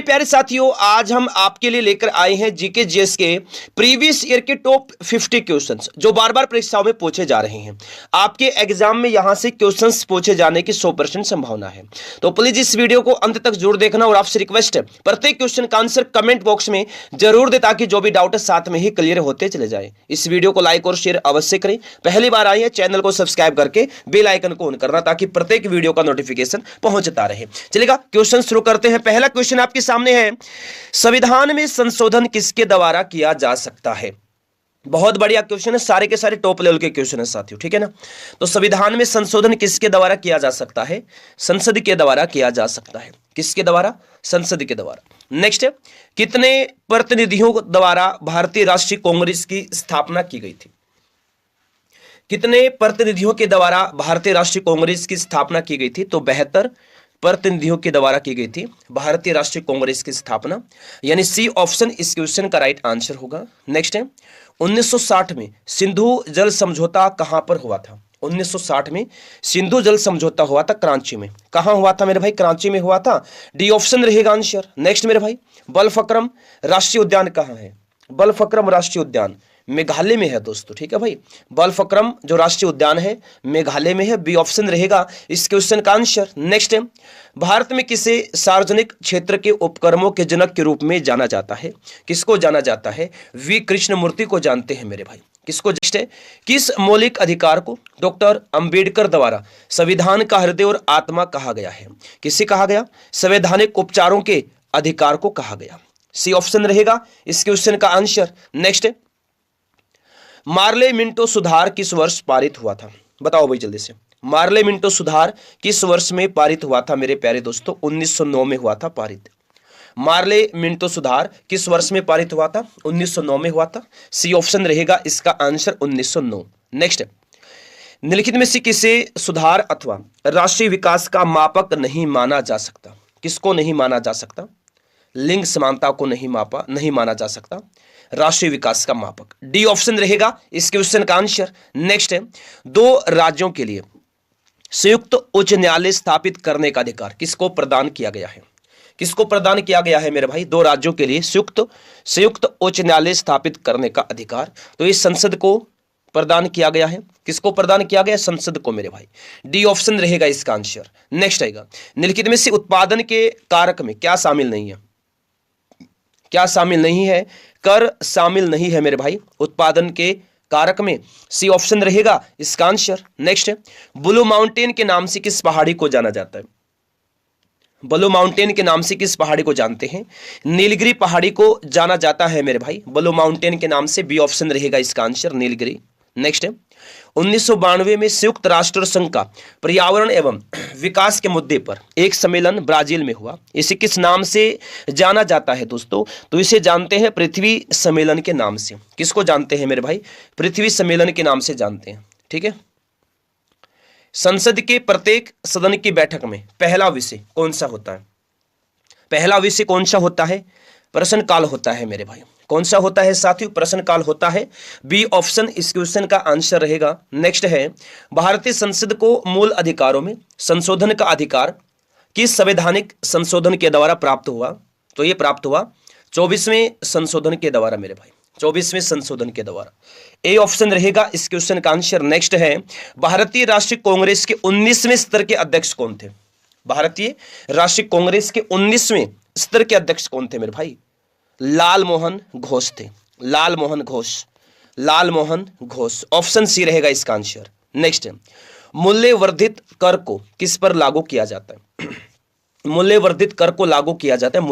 प्यारे साथियों, आज हम आपके लिए लेकर आए हैं जीके जीएस के प्रीवियस ईयर के टॉप 50 क्वेश्चंस जो बार बार परीक्षाओं में पूछे जा रहे हैं। आपके एग्जाम में यहां से क्वेश्चंस पूछे जाने की 100% संभावना है। तो प्लीज इस वीडियो को अंत तक जरूर देखना और आपसे रिक्वेस्ट है प्रत्येक क्वेश्चन का आंसर कमेंट बॉक्स में जरूर दे ताकि जो भी डाउट है साथ में ही क्लियर होते चले जाए। इस वीडियो को लाइक और शेयर अवश्य करें। पहली बार आए हैं चैनल को सब्सक्राइब करके बेल आइकन को ऑन करना ताकि प्रत्येक वीडियो का नोटिफिकेशन पहुंचता रहे। चलेगा, क्वेश्चन शुरू करते हैं। पहला क्वेश्चन आपके सामने है, संविधान में संशोधन किसके द्वारा किया जा सकता है? बहुत बढ़िया क्वेश्चन है, सारे के सारे टॉप लेवल के क्वेश्चन है साथियों, ठीक है ना। तो संविधान में संशोधन किसके द्वारा किया जा सकता है? संसद के द्वारा किया जा सकता है। किसके द्वारा? संसद के द्वारा। नेक्स्ट है, कितने प्रतिनिधियों द्वारा भारतीय राष्ट्रीय कांग्रेस की स्थापना की गई थी? कितने प्रतिनिधियों के द्वारा भारतीय राष्ट्रीय कांग्रेस की स्थापना की गई थी? तो 72 प्रतिनिधियों के द्वारा की गई थी भारतीय राष्ट्रीय कांग्रेस की स्थापना, यानी सी ऑप्शन इस क्वेश्चन का राइट आंसर होगा। नेक्स्ट है, 1960 में सिंधु जल समझौता कहां पर हुआ था? 1960 में सिंधु जल समझौता हुआ था कराची में। कहां हुआ था मेरे भाई? कराची में हुआ था। डी ऑप्शन रहेगा आंसर। नेक्स्ट मेरे भाई, बलफक्रम राष्ट्रीय उद्यान कहां है? बलफक्रम राष्ट्रीय उद्यान मेघालय में है दोस्तों, ठीक है भाई। बलफक्रम जो राष्ट्रीय उद्यान है मेघालय में है। बी ऑप्शन रहेगा इस क्वेश्चन का आंसर। नेक्स्ट है, भारत में किसे सार्वजनिक क्षेत्र के उपक्रमों के जनक के रूप में जाना जाता है? किसको जाना जाता है? वी कृष्णमूर्ति को जानते हैं मेरे भाई। किसको? नेक्स्ट है, किस मौलिक अधिकार को डॉक्टर अंबेडकर द्वारा संविधान का हृदय और आत्मा कहा गया है? किसे कहा गया? संवैधानिक उपचारों के अधिकार को कहा गया। सी ऑप्शन रहेगा इस क्वेश्चन का आंसर। नेक्स्ट है, मार्ले मिंटो सुधार किस वर्ष पारित हुआ था? बताओ भाई जल्दी से। मार्ले मिंटो सुधार किस वर्ष में पारित हुआ था मेरे प्यारे दोस्तों? 1909 में हुआ था पारित। मार्ले मिंटो सुधार किस वर्ष में पारित हुआ था? 1909 में हुआ था। सी ऑप्शन रहेगा इसका आंसर 1909। नेक्स्ट, निम्नलिखित में से किसे सुधार अथवा राष्ट्रीय विकास का मापक नहीं माना जा सकता? किसको नहीं माना जा सकता? लिंग समानता को नहीं माना जा सकता राष्ट्रीय विकास का मापक। डी ऑप्शन रहेगा इस क्वेश्चन का आंसर। नेक्स्ट है, दो राज्यों के लिए संयुक्त उच्च न्यायालय स्थापित करने का अधिकार किसको प्रदान किया गया है? किसको प्रदान किया गया है मेरे भाई? दो राज्यों के लिए संयुक्त उच्च न्यायालय स्थापित करने का अधिकार। तो इस संसद को प्रदान किया गया है। किसको प्रदान किया गया? संसद को मेरे भाई। डी ऑप्शन रहेगा इसका आंसर। नेक्स्ट आएगा, निम्नलिखित में से उत्पादन के कारक में क्या शामिल नहीं है? क्या शामिल नहीं है? कर शामिल नहीं है मेरे भाई उत्पादन के कारक में। सी ऑप्शन रहेगा इसका आंसर। नेक्स्ट है, ब्लू माउंटेन के नाम से किस पहाड़ी को जाना जाता है? ब्लू माउंटेन के नाम से किस पहाड़ी को जानते हैं? नीलगिरी पहाड़ी को जाना जाता है मेरे भाई ब्लू माउंटेन के नाम से। बी ऑप्शन रहेगा इसका आंसर, नीलगिरी। नेक्स्ट है, 1992 में संयुक्त राष्ट्र संघ का पर्यावरण एवं विकास के मुद्दे पर एक सम्मेलन ब्राजील में हुआ। इसे किस नाम से जाना जाता है दोस्तों? तो इसे जानते हैं पृथ्वी सम्मेलन के नाम से। किसको जानते हैं मेरे भाई? पृथ्वी सम्मेलन के नाम से जानते हैं, ठीक है। संसद के प्रत्येक सदन की बैठक में पहला विषय कौन सा होता है? पहला विषय कौन सा होता है? प्रश्नकाल होता है मेरे भाई। कौन सा होता है साथियों? प्रश्नकाल होता है। बी ऑप्शन इस क्वेश्चन का आंसर रहेगा। नेक्स्ट है, भारतीय संसद को मूल अधिकारों में संशोधन का अधिकार किस संवैधानिक संशोधन के द्वारा प्राप्त हुआ? तो ये प्राप्त हुआ 24वें संशोधन के द्वारा मेरे भाई, 24वें संशोधन के द्वारा। ए ऑप्शन रहेगा इस क्वेश्चन का आंसर। नेक्स्ट है, भारतीय राष्ट्रीय कांग्रेस के 19वें स्तर के अध्यक्ष कौन थे? भारतीय राष्ट्रीय कांग्रेस के 19वें स्तर के अध्यक्ष कौन थे मेरे भाई? लाल मोहन घोष थे। लाल मोहन घोष, लाल मोहन घोष। ऑप्शन सी रहेगा इसका आंसर। नेक्स्ट है, मूल्य वर्धित कर को किस पर लागू किया जाता है? मूल्य वर्धित कर को लागू किया जाता है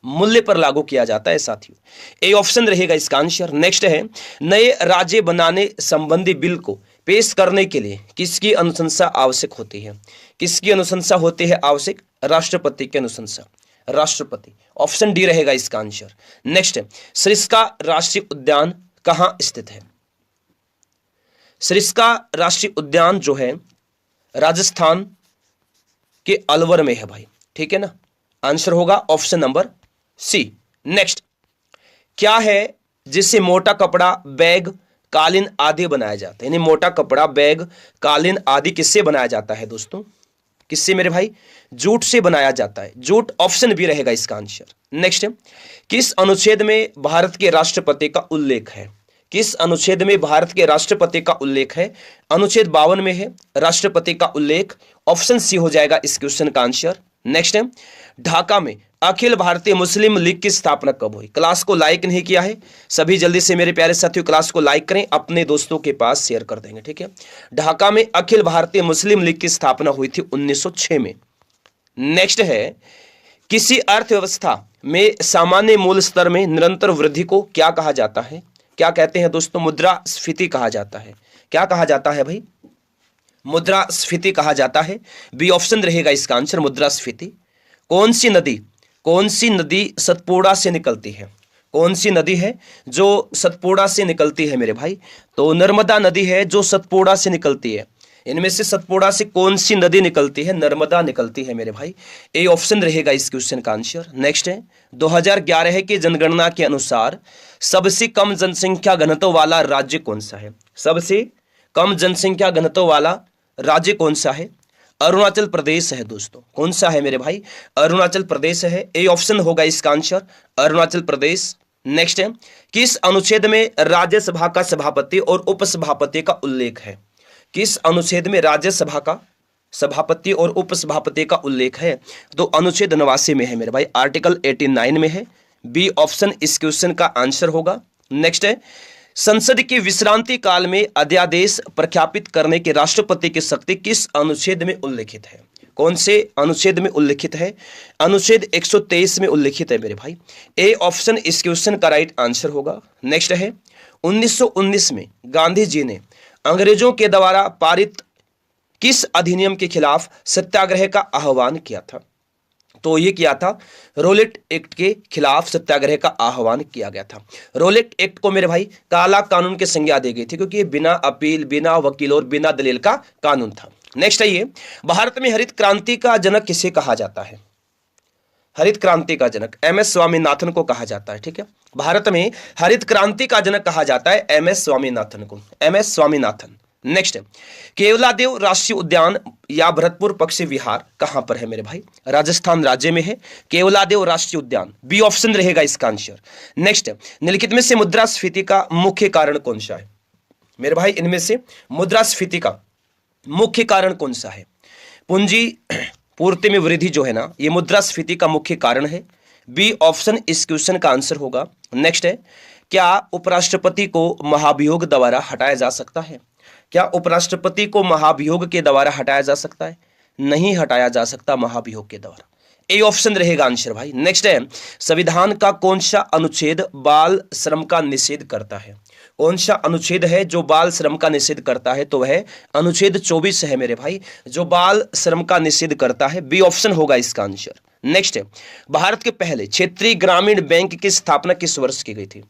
मूल्य पर लागू किया जाता है साथियों। ए ऑप्शन रहेगा इसका आंसर। नेक्स्ट है, नए राज्य बनाने संबंधी बिल को पेश करने के लिए किसकी अनुशंसा आवश्यक होती है? किसकी अनुशंसा होती है आवश्यक? राष्ट्रपति की अनुशंसा, राष्ट्रपति। ऑप्शन डी रहेगा इसका आंसर। नेक्स्ट है, सरिस्का राष्ट्रीय उद्यान कहां स्थित है? सरिस्का राष्ट्रीय उद्यान जो है राजस्थान के अलवर में है भाई, ठीक है ना। आंसर होगा ऑप्शन नंबर सी। नेक्स्ट, क्या है जिससे मोटा कपड़ा, बैग, कालीन आदि बनाया जाता है? यानी मोटा कपड़ा, बैग, कालीन आदि किससे बनाया जाता है दोस्तों? किससे मेरे भाई? जूट से बनाया जाता है। जूट ऑप्शन बी रहेगा इसका आंसर। नेक्स्ट, किस अनुच्छेद में भारत के राष्ट्रपति का उल्लेख है? किस अनुच्छेद में भारत के राष्ट्रपति का उल्लेख है? अनुच्छेद 52 में है राष्ट्रपति का उल्लेख। ऑप्शन सी हो जाएगा इस क्वेश्चन का आंसर। नेक्स्ट है, ढाका में अखिल भारतीय मुस्लिम लीग की स्थापना कब हुई? क्लास को लाइक नहीं किया है सभी जल्दी से मेरे प्यारे साथियों क्लास को लाइक करें, अपने दोस्तों के पास शेयर कर देंगे, ठीक है। ढाका में अखिल भारतीय मुस्लिम लीग की स्थापना हुई थी 1906 में। नेक्स्ट है, किसी अर्थव्यवस्था में सामान्य मूल्य स्तर में निरंतर वृद्धि को क्या कहा जाता है? क्या कहते हैं दोस्तों? मुद्रास्फीति कहा जाता है। क्या कहा जाता है भाई? मुद्रास्फीति कहा जाता है। बी ऑप्शन रहेगा इसका आंसर, मुद्रास्फीति। कौन सी नदी सतपुड़ा से निकलती है? कौन सी नदी है जो सतपुड़ा से निकलती है मेरे भाई? तो नर्मदा नदी है जो सतपुड़ा से निकलती है। इनमें से सतपुड़ा से कौन सी नदी निकलती है? नर्मदा निकलती है मेरे भाई। ए ऑप्शन रहेगा इस क्वेश्चन का आंसर। नेक्स्ट है, 2011 की जनगणना के अनुसार सबसे कम जनसंख्या घनत्व वाला राज्य कौन सा है? सबसे कम जनसंख्या घनत्व वाला राज्य कौन सा है? अरुणाचल प्रदेश है दोस्तों। कौन सा है मेरे भाई? अरुणाचल प्रदेश है। ए ऑप्शन होगा इसका आंसर, अरुणाचल प्रदेश। नेक्स्ट है, किस अनुच्छेद में राज्यसभा का सभापति और उपसभापति का उल्लेख है? किस अनुच्छेद में राज्यसभा का सभापति और उपसभापति का उल्लेख है? तो अनुच्छेद 89 में है मेरे भाई, आर्टिकल 89 में है। बी ऑप्शन इस क्वेश्चन का आंसर होगा। नेक्स्ट है, संसद के विश्रांति काल में अध्यादेश प्रख्यापित करने के राष्ट्रपति की शक्ति किस अनुच्छेद में उल्लिखित है? कौन से अनुच्छेद में उल्लिखित है? अनुच्छेद 123 में उल्लिखित है मेरे भाई। ए ऑप्शन इस क्वेश्चन का राइट आंसर होगा। नेक्स्ट है, 1919 में गांधी जी ने अंग्रेजों के द्वारा पारित किस अधिनियम के खिलाफ सत्याग्रह का आह्वान किया था? तो ये किया था रोलेट एक्ट के खिलाफ सत्याग्रह का आह्वान किया गया था। रोलेट एक्ट को मेरे भाई काला कानून की संज्ञा दी गई थी क्योंकि ये बिना अपील, बिना वकील और बिना दलील का कानून था। नेक्स्ट है, ये भारत में हरित क्रांति का जनक किसे कहा जाता है? हरित क्रांति का जनक एमएस स्वामीनाथन को कहा जाता है, ठीक है। भारत में हरित क्रांति का जनक कहा जाता है एमएस स्वामीनाथन को, एमएस स्वामीनाथन। नेक्स्ट, केवलादेव राष्ट्रीय उद्यान या भरतपुर पक्षी विहार कहां पर है मेरे भाई? राजस्थान राज्य में है केवलादेव राष्ट्रीय उद्यान। बी ऑप्शन रहेगा इसका आंसर। नेक्स्ट, निम्नलिखित में से मुद्रास्फीति का मुख्य कारण कौन सा है मेरे भाई? इनमें से मुद्रास्फीति का मुख्य कारण कौन सा है? पूंजी पूर्ति में वृद्धि जो है ना, ये मुद्रास्फीति का मुख्य कारण है। बी ऑप्शन इस क्वेश्चन का आंसर होगा। नेक्स्ट है, क्या उपराष्ट्रपति को महाभियोग द्वारा हटाया जा सकता है? क्या उपराष्ट्रपति को महाभियोग के द्वारा हटाया जा सकता है? नहीं हटाया जा सकता महाभियोग के द्वारा। ए ऑप्शन रहेगा आंसर भाई। नेक्स्ट है, संविधान का कौन सा अनुच्छेद बाल श्रम का निषेध करता है? कौन सा अनुच्छेद है जो बाल श्रम का निषेध करता है? तो वह अनुच्छेद 24 है मेरे भाई, जो बाल श्रम का निषेध करता है। बी ऑप्शन होगा इसका आंसर। नेक्स्ट है, भारत के पहले क्षेत्रीय ग्रामीण बैंक की स्थापना किस वर्ष की गई थी?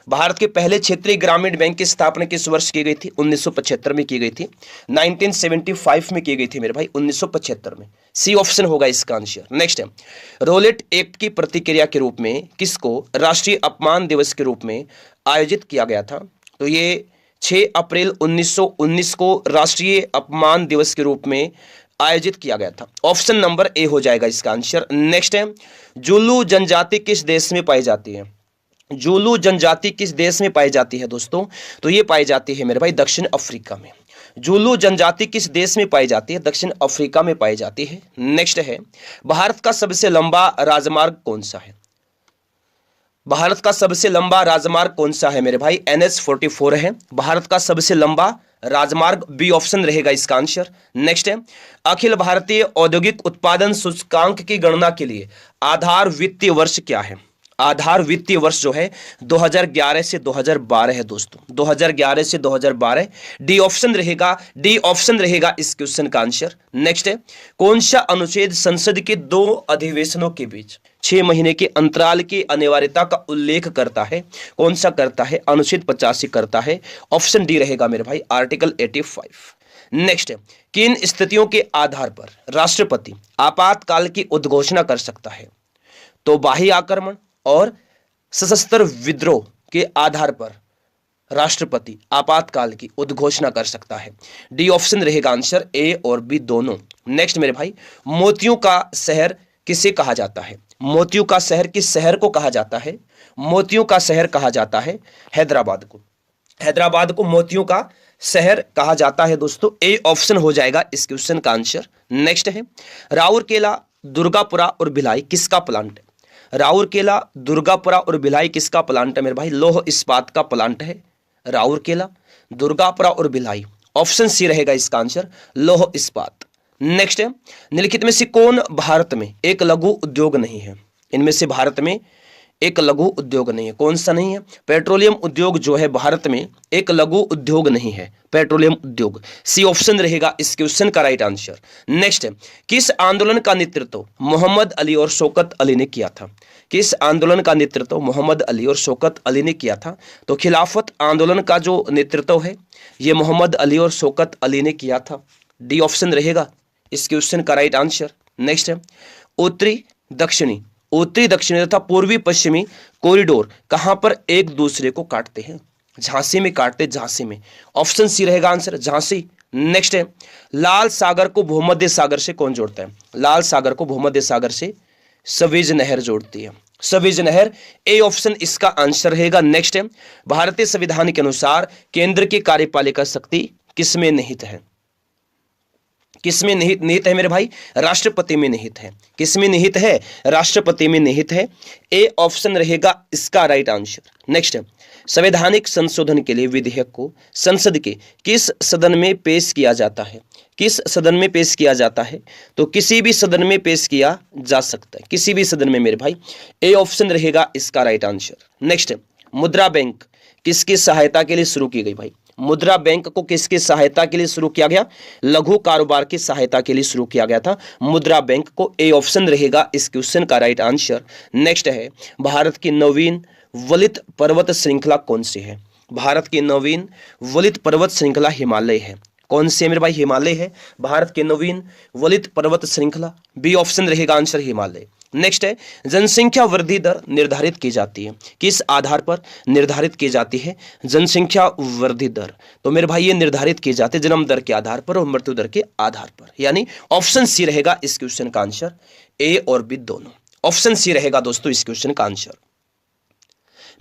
भारत के पहले क्षेत्रीय ग्रामीण बैंक की स्थापना किस वर्ष की गई थी? 1975 में की गई थी। 1975 में की गई थी मेरे भाई, 1975 में। सी ऑप्शन होगा इसका आंसर। नेक्स्ट है, रोलेट एक्ट की प्रतिक्रिया के रूप में किसको राष्ट्रीय अपमान दिवस के रूप में आयोजित किया गया था? तो ये 6 अप्रैल 1919 को राष्ट्रीय अपमान दिवस के रूप में आयोजित किया गया था। ऑप्शन नंबर ए हो जाएगा इसका आंसर। नेक्स्ट है, जुलू जनजाति किस देश में पाई जाती है? जुलू जनजाति किस देश में पाई जाती है दोस्तों? तो ये पाई जाती है मेरे भाई दक्षिण अफ्रीका में। जुलू जनजाति किस देश में पाई जाती है? दक्षिण अफ्रीका में पाई जाती है। नेक्स्ट है, भारत का सबसे लंबा राजमार्ग कौन सा है? भारत का सबसे लंबा राजमार्ग कौन सा है मेरे भाई? NH-44 है भारत का सबसे लंबा राजमार्ग। बी ऑप्शन रहेगा इसका आंसर। नेक्स्ट है, अखिल भारतीय औद्योगिक उत्पादन सूचकांक की गणना के लिए आधार वित्तीय वर्ष क्या है? आधार वित्तीय वर्ष जो है 2011 से 2012 है दोस्तों, 2011 से 2012। डी ऑप्शन रहेगा, डी ऑप्शन रहेगा इस क्वेश्चन का आंसर। नेक्स्ट है, कौन सा अनुच्छेद संसद के 2 अधिवेशनों के बीच 6 महीने के अंतराल की अनिवार्यता का उल्लेख करता है? कौन सा करता है? अनुच्छेद 85 करता है। ऑप्शन डी रहेगा मेरे भाई, आर्टिकल 85। नेक्स्ट है, किन स्थितियों के आधार पर राष्ट्रपति आपातकाल की उद्घोषणा कर सकता है? तो बाह्य आक्रमण और सशस्त्र विद्रोह के आधार पर राष्ट्रपति आपातकाल की उद्घोषणा कर सकता है। डी ऑप्शन रहेगा आंसर, ए और बी दोनों। नेक्स्ट मेरे भाई, मोतियों का शहर किसे कहा जाता है? मोतियों का शहर किस शहर को कहा जाता है? मोतियों का शहर कहा जाता है हैदराबाद को। हैदराबाद को मोतियों का शहर कहा जाता है दोस्तों। ए ऑप्शन हो जाएगा इस क्वेश्चन का आंसर। नेक्स्ट है, राउरकेला, दुर्गापुरा और भिलाई किसका प्लांट है? राउरकेला, दुर्गापुरा और भिलाई किसका प्लांट है मेरे भाई? लौह इस्पात का प्लांट है राउरकेला, दुर्गापुरा और भिलाई। ऑप्शन सी रहेगा इसका आंसर, लौह इस्पात। नेक्स्ट है, निम्नलिखित में से कौन भारत में एक लघु उद्योग नहीं है? इनमें से भारत में एक लघु उद्योग नहीं है, कौन सा नहीं है? पेट्रोलियम उद्योग जो है भारत में एक लघु उद्योग नहीं है, पेट्रोलियम उद्योग। सी ऑप्शन रहेगा इस क्वेश्चन का राइट आंसर। नेक्स्ट है, किस आंदोलन का नेतृत्व मोहम्मद अली और शौकत अली ने किया था? किस आंदोलन का नेतृत्व मोहम्मद अली और शौकत अली ने किया था? तो खिलाफत आंदोलन का जो नेतृत्व है ये मोहम्मद अली और शौकत अली ने किया था। डी ऑप्शन रहेगा इस क्वेश्चन का राइट आंसर। नेक्स्ट है, उत्तरी दक्षिणी तथा पूर्वी पश्चिमी कॉरिडोर कहां पर एक दूसरे को काटते हैं? झांसी में काटते, झांसी में। ऑप्शन सी रहेगा आंसर, झांसी। नेक्स्ट है, लाल सागर को भूमध्य सागर से कौन जोड़ता है? लाल सागर को भूमध्य सागर से सवेज नहर जोड़ती है, सवेज नहर। ए ऑप्शन इसका आंसर रहेगा। नेक्स्ट है, भारतीय संविधान के अनुसार केंद्र की कार्यपालिका शक्ति किसमें निहित है? किसमें निहित है मेरे भाई? राष्ट्रपति में निहित है। किसमें निहित है? राष्ट्रपति में निहित है। ए ऑप्शन रहेगा इसका राइट आंसर। नेक्स्ट है, संवैधानिक संशोधन के लिए विधेयक को संसद के किस सदन में पेश किया जाता है? किस सदन में पेश किया जाता है? तो किसी भी सदन में पेश किया जा सकता है, किसी भी सदन में मेरे भाई। ए ऑप्शन रहेगा इसका राइट आंसर। नेक्स्ट है, मुद्रा बैंक किसकी सहायता के लिए शुरू की गई भाई? मुद्रा बैंक को किसकी सहायता के लिए शुरू किया गया? लघु कारोबार की सहायता के लिए शुरू किया गया था मुद्रा बैंक को। ए ऑप्शन रहेगा इस क्वेश्चन का राइट आंसर। नेक्स्ट है, भारत की नवीन वलित पर्वत श्रृंखला कौन सी है? भारत की नवीन वलित पर्वत श्रृंखला हिमालय है। कौन सी है मेरे भाई? हिमालय है भारत की नवीन वलित पर्वत श्रृंखला। बी ऑप्शन रहेगा आंसर, हिमालय। नेक्स्ट है, जनसंख्या वृद्धि दर निर्धारित की जाती है, किस आधार पर निर्धारित की जाती है जनसंख्या वृद्धि दर? तो मेरे भाई ये निर्धारित की जाती है जन्म दर के आधार पर और मृत्यु दर के आधार पर, यानी ऑप्शन सी रहेगा इस क्वेश्चन का आंसर। ए और बी दोनों। ऑप्शन सी रहेगा दोस्तों इस क्वेश्चन का आंसर।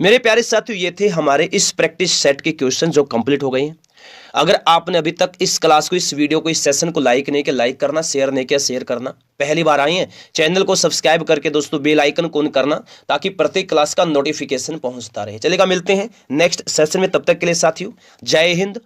मेरे प्यारे साथियों, ये थे हमारे इस प्रैक्टिस सेट के क्वेश्चन जो कंप्लीट हो गए हैं। अगर आपने अभी तक इस क्लास को, इस वीडियो को, इस सेशन को लाइक नहीं किया, लाइक करना, शेयर नहीं किया, शेयर करना। पहली बार आए हैं, चैनल को सब्सक्राइब करके दोस्तों बेल आइकन को ऑन करना, ताकि प्रत्येक क्लास का नोटिफिकेशन पहुंचता रहे। चलेगा, मिलते हैं नेक्स्ट सेशन में। तब तक के लिए साथियों, जय हिंद,